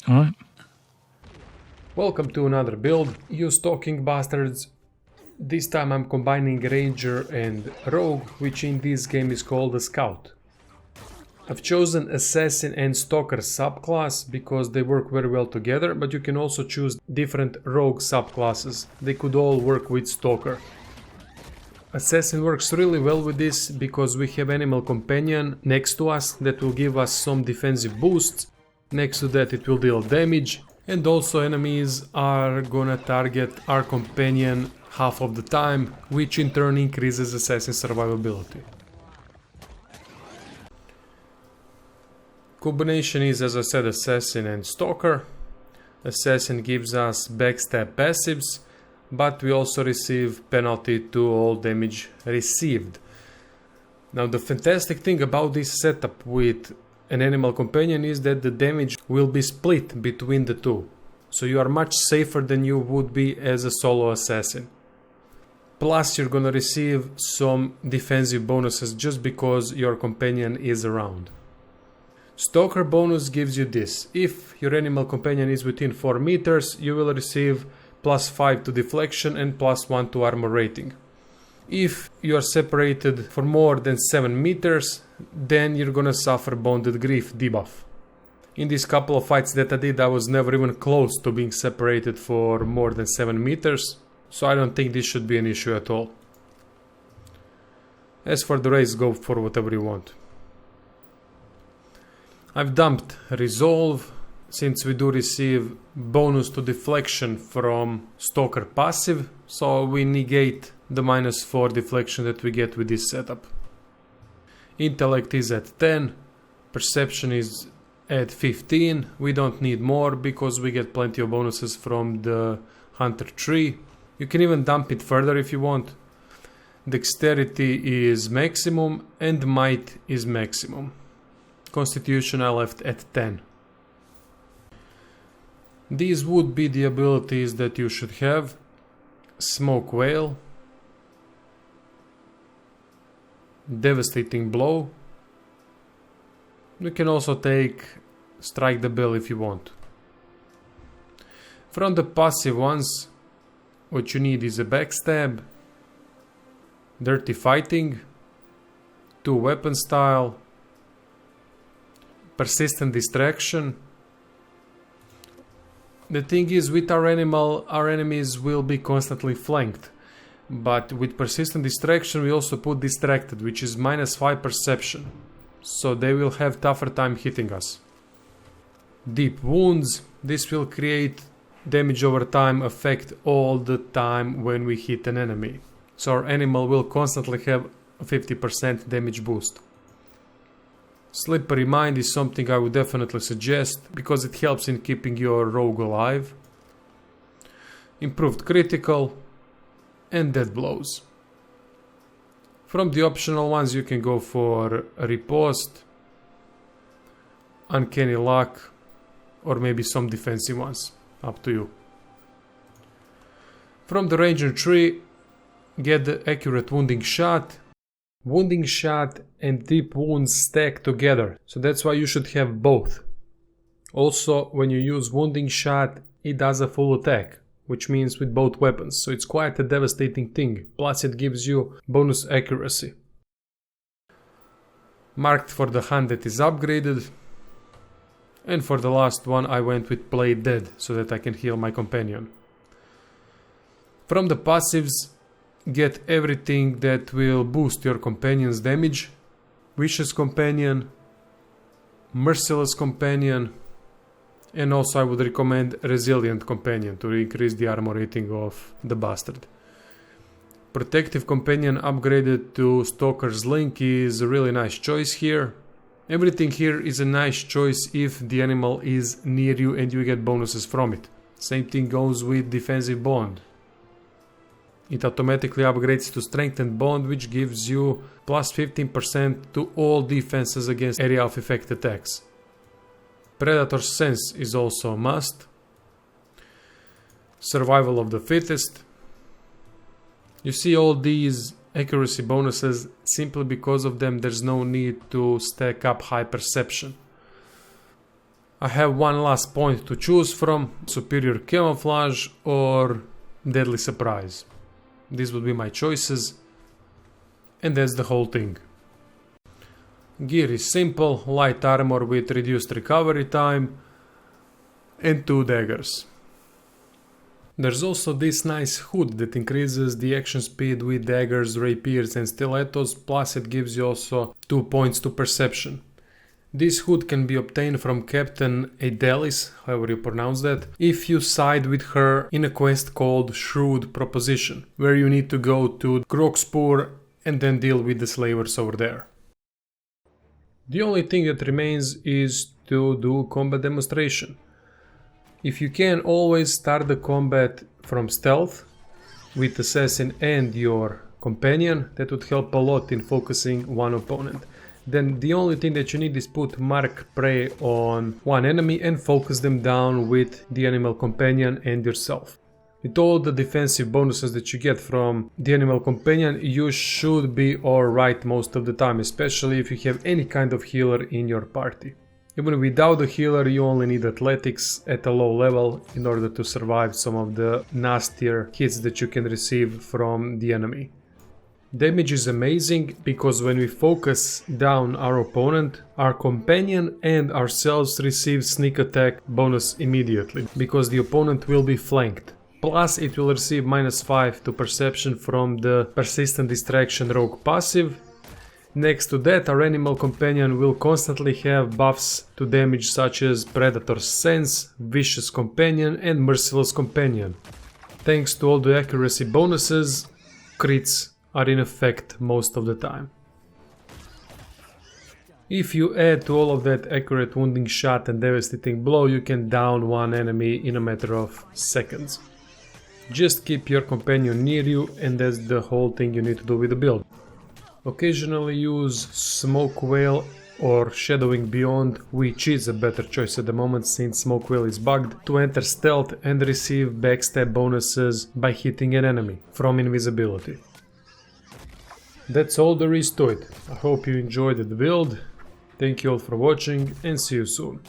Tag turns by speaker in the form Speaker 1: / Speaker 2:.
Speaker 1: Alright.
Speaker 2: Welcome to another build, you stalking bastards. This time I'm combining Ranger and Rogue, which in this game is called a Scout. I've chosen Assassin and Stalker subclass because they work very well together, but you can also choose different Rogue subclasses. They could all work with Stalker. Assassin works really well with this because we have Animal Companion next to us that will give us some defensive boosts. Next to that it will deal damage. And also enemies are gonna target our companion half of the time, which in turn increases assassin survivability. Combination is, as I said, Assassin and Stalker. Assassin gives us backstab passives, but we also receive penalty to all damage received. Now the fantastic thing about this setup with an Animal Companion is that the damage will be split between the two, so you are much safer than you would be as a solo assassin. Plus you're gonna receive some defensive bonuses just because your companion is around. Stalker bonus gives you this: if your Animal Companion is within 4 meters, you will receive +5 to deflection and +1 to armor rating. If you are separated for more than 7 meters, then you're gonna suffer Bonded Grief debuff. In these couple of fights that I did, I was never even close to being separated for more than 7 meters, so I don't think this should be an issue at all. As for the race, go for whatever you want. I've dumped Resolve, since we do receive bonus to deflection from Stalker passive, so we negate the -4 deflection that we get with this setup. Intellect is at 10, Perception is at 15, we don't need more because we get plenty of bonuses from the Hunter tree. You can even dump it further if you want. Dexterity is maximum and Might is maximum. Constitution I left at 10. These would be the abilities that you should have. Smoke Whale, Devastating Blow. You can also take Strike the Bell if you want. From the passive ones, what you need is a Backstab, Dirty Fighting, 2 Weapon Style, Persistent Distraction. The thing is, with our enemies will be constantly flanked. But with Persistent Distraction we also put Distracted, which is -5 Perception. So they will have tougher time hitting us. Deep Wounds. This will create damage over time effect all the time when we hit an enemy. So our animal will constantly have a 50% damage boost. Slippery Mind is something I would definitely suggest because it helps in keeping your rogue alive. Improved Critical and Dead Blows. From the optional ones you can go for Riposte, Uncanny Luck, or maybe some defensive ones, up to you. From the Ranger tree, get the Accurate Wounding Shot. Wounding Shot and Deep Wounds stack together, so that's why you should have both. Also, when you use Wounding Shot, it does a full attack, which means with both weapons, so it's quite a devastating thing, plus it gives you bonus accuracy. Marked for the hand that is upgraded. And for the last one I went with Play Dead, so that I can heal my companion. From the passives, get everything that will boost your companion's damage. Vicious Companion, Merciless Companion, and also I would recommend Resilient Companion to increase the armor rating of the bastard. Protective Companion upgraded to Stalker's Link is a really nice choice here. Everything here is a nice choice if the animal is near you and you get bonuses from it. Same thing goes with Defensive Bond. It automatically upgrades to Strengthened Bond, which gives you +15% to all defenses against area of effect attacks. Predator's Sense is also a must. Survival of the Fittest. You see all these accuracy bonuses, simply because of them there's no need to stack up high perception. I have one last point to choose from: superior camouflage or deadly surprise. These would be my choices, and that's the whole thing. Gear is simple: light armor with reduced recovery time and 2 daggers. There's also this nice hood that increases the action speed with daggers, rapiers and stilettos, plus it gives you also 2 points to perception. This hood can be obtained from Captain Adelis, however you pronounce that, if you side with her in a quest called Shrewd Proposition, where you need to go to Grokspur and then deal with the slavers over there. The only thing that remains is to do combat demonstration. If you can, always start the combat from stealth with assassin and your companion. That would help a lot in focusing one opponent. Then the only thing that you need is put mark prey on one enemy and focus them down with the animal companion and yourself. With all the defensive bonuses that you get from the animal companion, you should be alright most of the time, especially if you have any kind of healer in your party. Even without the healer, you only need athletics at a low level in order to survive some of the nastier hits that you can receive from the enemy. Damage is amazing because when we focus down our opponent, our companion and ourselves receive sneak attack bonus immediately, because the opponent will be flanked. Plus it will receive -5 to perception from the persistent distraction rogue passive. Next to that, our animal companion will constantly have buffs to damage such as Predator's Sense, Vicious Companion and Merciless Companion. Thanks to all the accuracy bonuses, crits are in effect most of the time. If you add to all of that accurate wounding shot and devastating blow, you can down one enemy in a matter of seconds. Just keep your companion near you, and that's the whole thing you need to do with the build. Occasionally use Smoke Whale or Shadowing Beyond, which is a better choice at the moment since Smoke Whale is bugged, to enter stealth and receive backstab bonuses by hitting an enemy from invisibility. That's all there is to it. I hope you enjoyed the build. Thank you all for watching and see you soon.